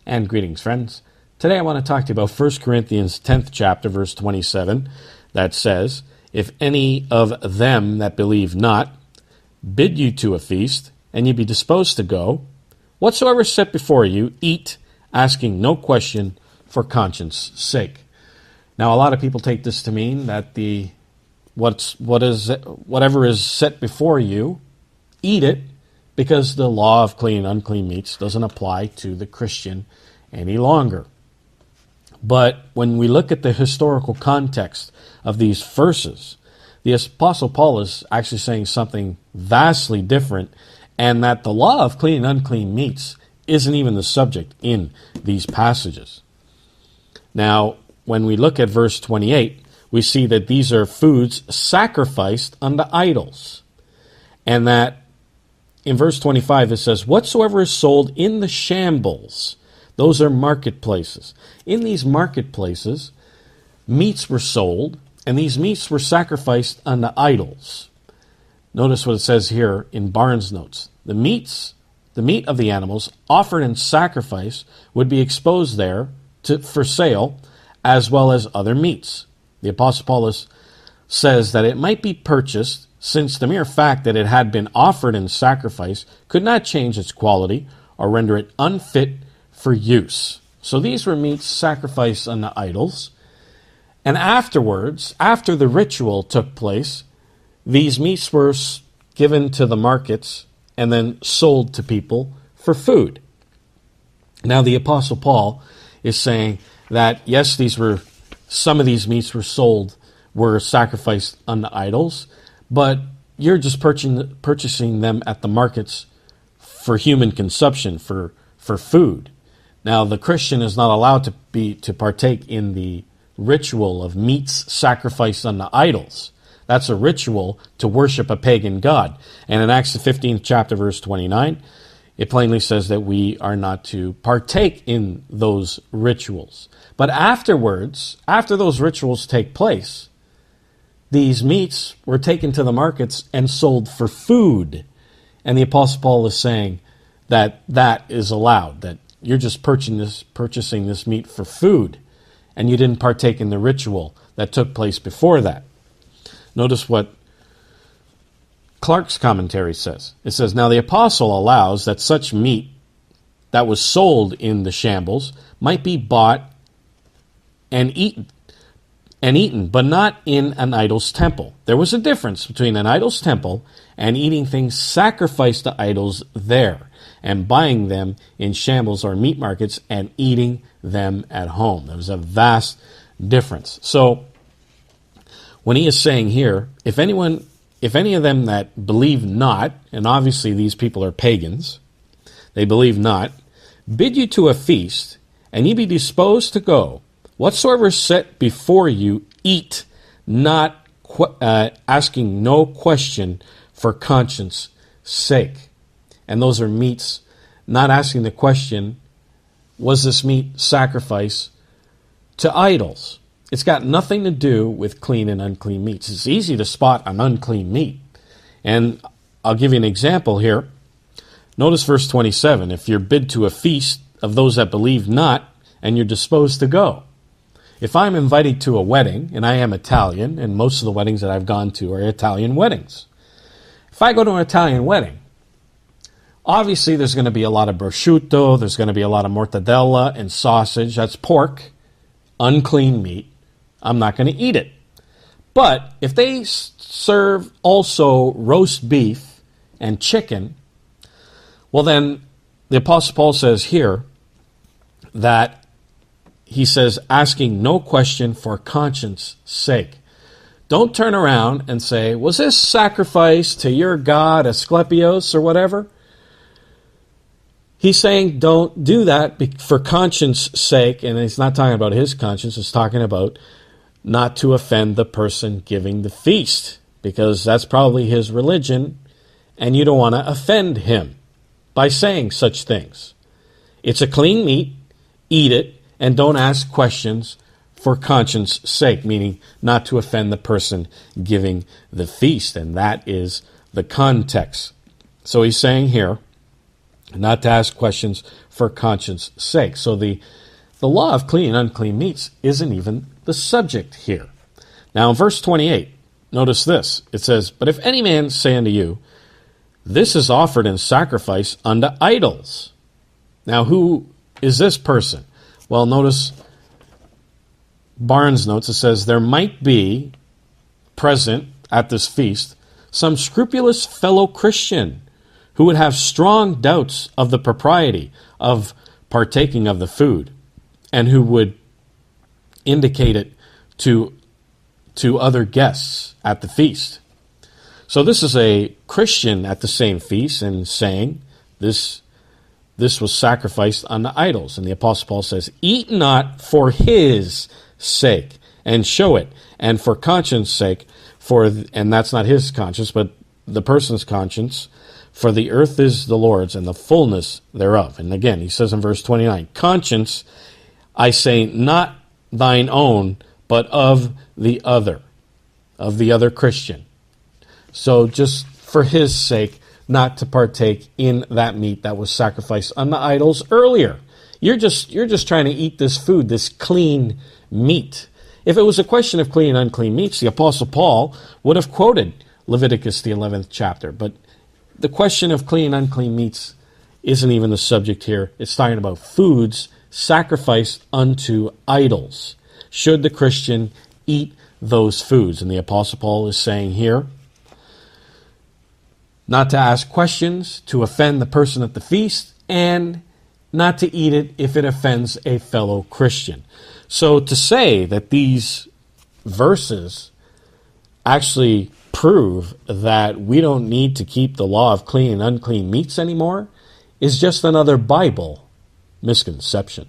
And greetings, friends. Today I want to talk to you about 1 Corinthians 10th chapter, verse 27, that says, "If any of them that believe not bid you to a feast, and ye be disposed to go, whatsoever is set before you, eat, asking no question, for conscience sake." Now, a lot of people take this to mean that whatever is set before you, eat it, because the law of clean and unclean meats doesn't apply to the Christian any longer. But when we look at the historical context of these verses, the Apostle Paul is actually saying something vastly different, and that the law of clean and unclean meats isn't even the subject in these passages. Now, when we look at verse 28, we see that these are foods sacrificed unto idols, and that in verse 25, it says, "Whatsoever is sold in the shambles," those are marketplaces. In these marketplaces, meats were sold, and these meats were sacrificed unto idols. Notice what it says here in Barnes' notes. The meat of the animals offered in sacrifice would be exposed there for sale, as well as other meats. The Apostle Paul says that it might be purchased, since the mere fact that it had been offered in sacrifice could not change its quality or render it unfit for use. So these were meats sacrificed unto idols. And afterwards, after the ritual took place, these meats were given to the markets and then sold to people for food. Now the Apostle Paul is saying that, yes, some of these meats were sacrificed unto idols, but you're just purchasing them at the markets for human consumption, for food. Now, the Christian is not allowed to partake in the ritual of meats sacrificed unto idols. That's a ritual to worship a pagan god. And in Acts the 15th chapter, verse 29, it plainly says that we are not to partake in those rituals. But afterwards, after those rituals take place, these meats were taken to the markets and sold for food. And the Apostle Paul is saying that that is allowed, that you're just purchasing this meat for food, and you didn't partake in the ritual that took place before that. Notice what Clark's commentary says. It says, "Now the apostle allows that such meat that was sold in the shambles might be bought and eaten, but not in an idol's temple. There was a difference between an idol's temple and eating things sacrificed to idols there, and buying them in shambles or meat markets and eating them at home." There was a vast difference. So when he is saying here, if any of them that believe not, and obviously these people are pagans, they believe not, bid you to a feast, and ye be disposed to go, whatsoever is set before you, eat, not asking no question for conscience sake. And those are meats, not asking the question, was this meat sacrifice to idols? It's got nothing to do with clean and unclean meats. It's easy to spot an unclean meat. And I'll give you an example here. Notice verse 27. "If you're bid to a feast of those that believe not, and you're disposed to go." If I'm invited to a wedding, and I am Italian, and most of the weddings that I've gone to are Italian weddings. If I go to an Italian wedding, obviously there's going to be a lot of prosciutto, there's going to be a lot of mortadella and sausage. That's pork, unclean meat. I'm not going to eat it. But if they serve also roast beef and chicken, well then the Apostle Paul says here that he says, asking no question for conscience sake. Don't turn around and say, was this sacrifice to your god Asclepios or whatever? He's saying don't do that for conscience sake, and he's not talking about his conscience, he's talking about not to offend the person giving the feast, because that's probably his religion, and you don't want to offend him by saying such things. It's a clean meat, eat it, and don't ask questions for conscience sake, meaning not to offend the person giving the feast. And that is the context. So he's saying here not to ask questions for conscience sake. So the law of clean and unclean meats isn't even the subject here. Now in verse 28, notice this. It says, "But if any man say unto you, this is offered in sacrifice unto idols." Now who is this person? Well, notice Barnes notes, it says, "There might be present at this feast some scrupulous fellow Christian who would have strong doubts of the propriety of partaking of the food, and who would indicate it to other guests at the feast." So this is a Christian at the same feast and saying this was sacrificed unto idols. And the Apostle Paul says, "Eat not for his sake, and show it, and for conscience sake, and that's not his conscience, but the person's conscience, for the earth is the Lord's, and the fullness thereof." And again, he says in verse 29, "Conscience, I say, not thine own, but of the other Christian." So just for his sake, not to partake in that meat that was sacrificed unto idols earlier. You're just trying to eat this food, this clean meat. If it was a question of clean and unclean meats, the Apostle Paul would have quoted Leviticus, the 11th chapter. But the question of clean and unclean meats isn't even the subject here. It's talking about foods sacrificed unto idols. Should the Christian eat those foods? And the Apostle Paul is saying here, not to ask questions to offend the person at the feast, and not to eat it if it offends a fellow Christian. So to say that these verses actually prove that we don't need to keep the law of clean and unclean meats anymore is just another Bible misconception.